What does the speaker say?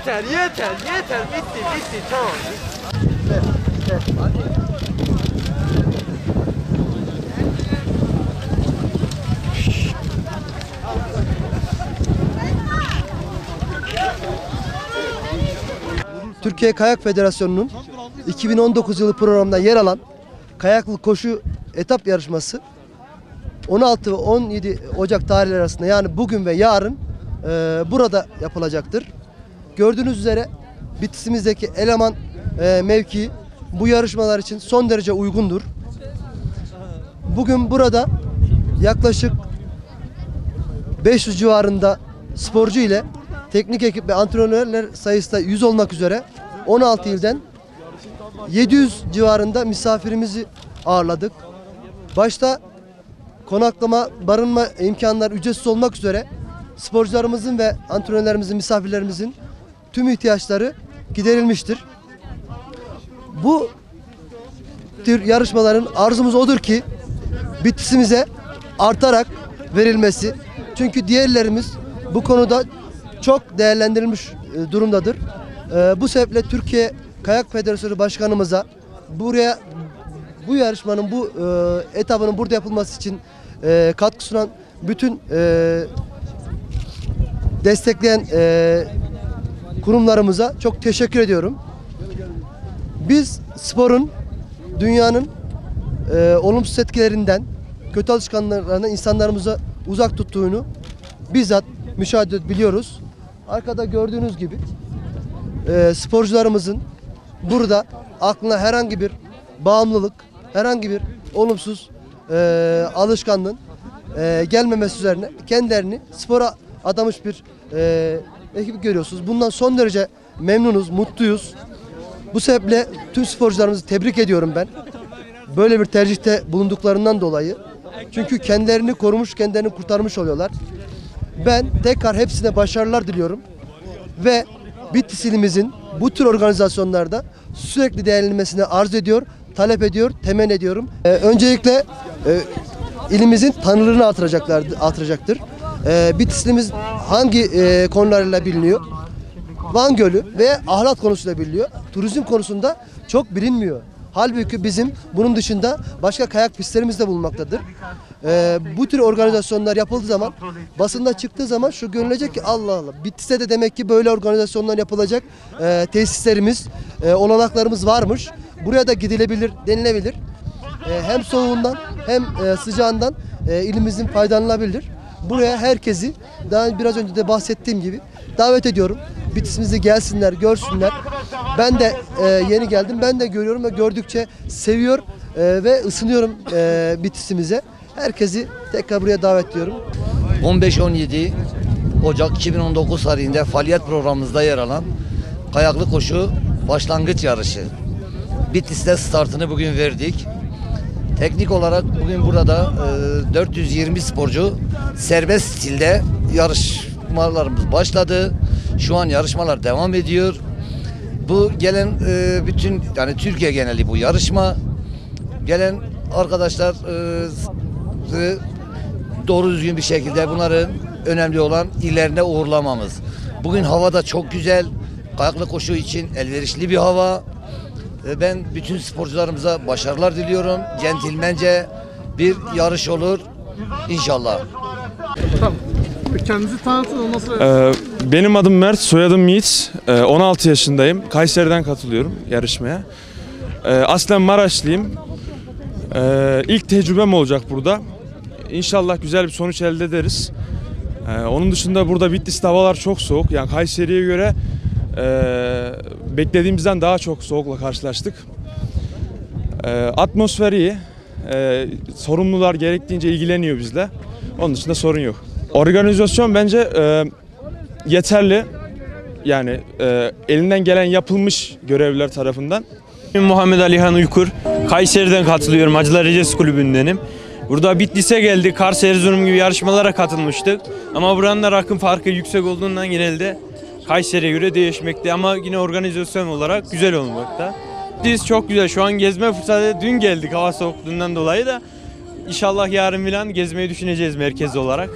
Yeter, bitti, tamam. Hadi. Türkiye Kayak Federasyonu'nun 2019 yılı programında yer alan kayaklı koşu etap yarışması 16 ve 17 Ocak tarihleri arasında, yani bugün ve yarın burada yapılacaktır. Gördüğünüz üzere Bitlis'imizdeki eleman mevkii bu yarışmalar için son derece uygundur. Bugün burada yaklaşık 500 civarında sporcu ile teknik ekip ve antrenörler sayısı da 100 olmak üzere 16 ilden 700 civarında misafirimizi ağırladık. Başta konaklama, barınma imkanları ücretsiz olmak üzere sporcularımızın ve antrenörlerimizin, misafirlerimizin tüm ihtiyaçları giderilmiştir. Bu tür yarışmaların arzumuz odur ki Bitlis'imize artarak verilmesi. Çünkü diğerlerimiz bu konuda çok değerlendirilmiş durumdadır. Bu sebeple Türkiye Kayak Federasyonu Başkanımıza bu yarışmanın bu etabının burada yapılması için katkı sunan bütün destekleyen kurumlarımıza çok teşekkür ediyorum. Biz sporun dünyanın olumsuz etkilerinden, kötü alışkanlıklarından insanlarımıza uzak tuttuğunu bizzat müşahede biliyoruz. Arkada gördüğünüz gibi sporcularımızın burada aklına herhangi bir bağımlılık, herhangi bir olumsuz alışkanlığın gelmemesi üzerine kendilerini spora adamış bir ekip görüyorsunuz. Bundan son derece memnunuz, mutluyuz. Bu sebeple tüm sporcularımızı tebrik ediyorum ben. Böyle bir tercihte bulunduklarından dolayı. Çünkü kendilerini korumuş, kendilerini kurtarmış oluyorlar. Ben tekrar hepsine başarılar diliyorum. Ve Bitlis ilimizin bu tür organizasyonlarda sürekli değerlenmesini arz ediyor, talep ediyor, temenni ediyorum. Öncelikle ilimizin tanınırlığını artıracaktır. Bitlis'imiz hangi konularıyla biliniyor? Van Gölü ve ahlat konusuyla biliniyor. Turizm konusunda çok bilinmiyor. Halbuki bizim bunun dışında başka kayak pistlerimiz de bulunmaktadır. Bu tür organizasyonlar yapıldığı zaman, basında çıktığı zaman şu görülecek ki Allah Allah, Bitlis'te de demek ki böyle organizasyonlar yapılacak tesislerimiz, olanaklarımız varmış. Buraya da gidilebilir, denilebilir. Hem soğuğundan hem sıcağından ilimizin faydalanılabilir. Buraya herkesi daha biraz önce de bahsettiğim gibi davet ediyorum. Bitlis'imize gelsinler, görsünler. Ben de yeni geldim. Ben de görüyorum ve gördükçe seviyor ve ısınıyorum Bitlis'imize. Herkesi tekrar buraya davet ediyorum. 15-17 Ocak 2019 tarihinde faaliyet programımızda yer alan kayaklı koşu başlangıç yarışı. Bitlis'te startını bugün verdik. Teknik olarak bugün burada 420 sporcu serbest stilde yarışmalarımız başladı. Şu an yarışmalar devam ediyor. Bu gelen bütün yani Türkiye geneli bu yarışma. Gelen arkadaşlar doğru düzgün bir şekilde bunların önemli olan illerine uğurlamamız. Bugün hava da çok güzel. Kayaklı koşu için elverişli bir hava. Ben bütün sporcularımıza başarılar diliyorum. Centilmence bir yarış olur inşallah. Tamam. Kendinizi tanıtın, ondan sonra... Benim adım Mert, soyadım Yiğit. 16 yaşındayım. Kayseri'den katılıyorum yarışmaya. Aslen Maraşlıyım. İlk tecrübem olacak burada. İnşallah güzel bir sonuç elde ederiz. Onun dışında burada Bitlis'te havalar çok soğuk. Yani Kayseri'ye göre beklediğimizden daha çok soğukla karşılaştık. Atmosfer iyi. Sorumlular gerektiğince ilgileniyor bizle. Onun dışında sorun yok. Organizasyon bence yeterli. Yani elinden gelen yapılmış görevliler tarafından. Muhammed Alihan Uykur, Kayseri'den katılıyorum, Hacılar Recesi Kulübü'ndenim. Burada Bitlis'e geldik, Kars, Erzurum gibi yarışmalara katılmıştık. Ama buranın da rakım farkı yüksek olduğundan genelde Kayseri'ye göre değişmekte ama yine organizasyon olarak güzel olmakta. Bitlis çok güzel, şu an gezme fırsatı, dün geldik hava soğukluğundan dolayı da. İnşallah yarın falan gezmeyi düşüneceğiz merkez olarak.